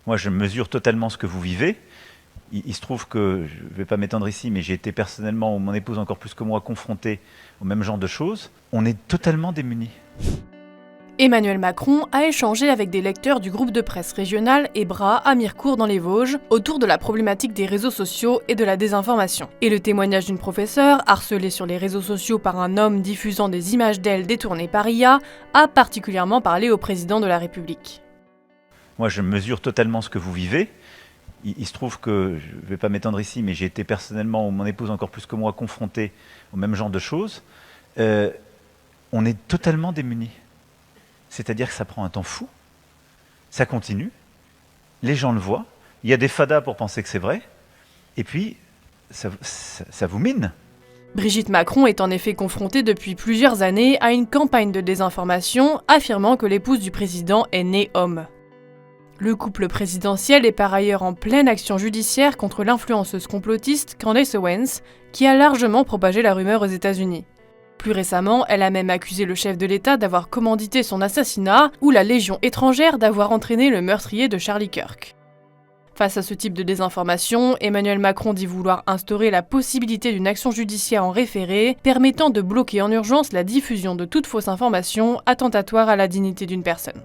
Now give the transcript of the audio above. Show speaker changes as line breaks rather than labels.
Moi, je mesure totalement ce que vous vivez. Il se trouve que, je ne vais pas m'étendre ici, mais j'ai été personnellement, ou mon épouse encore plus que moi, confronté au même genre de choses. On est totalement démunis.
Emmanuel Macron a échangé avec des lecteurs du groupe de presse régional EBRA à Mirecourt dans les Vosges autour de la problématique des réseaux sociaux et de la désinformation. Et le témoignage d'une professeure, harcelée sur les réseaux sociaux par un homme diffusant des images d'elle détournées par IA, a particulièrement parlé au président de la République.
Moi, je mesure totalement ce que vous vivez. Il se trouve que, je ne vais pas m'étendre ici, mais j'ai été personnellement, ou mon épouse encore plus que moi, confronté au même genre de choses. On est totalement démunis. C'est-à-dire que ça prend un temps fou, ça continue, les gens le voient, il y a des fadas pour penser que c'est vrai, et puis ça vous mine.
Brigitte Macron est en effet confrontée depuis plusieurs années à une campagne de désinformation affirmant que l'épouse du président est née homme. Le couple présidentiel est par ailleurs en pleine action judiciaire contre l'influenceuse complotiste Candace Owens, qui a largement propagé la rumeur aux États-Unis. Plus récemment, elle a même accusé le chef de l'État d'avoir commandité son assassinat ou la Légion étrangère d'avoir entraîné le meurtrier de Charlie Kirk. Face à ce type de désinformation, Emmanuel Macron dit vouloir instaurer la possibilité d'une action judiciaire en référé permettant de bloquer en urgence la diffusion de toute fausse information attentatoire à la dignité d'une personne.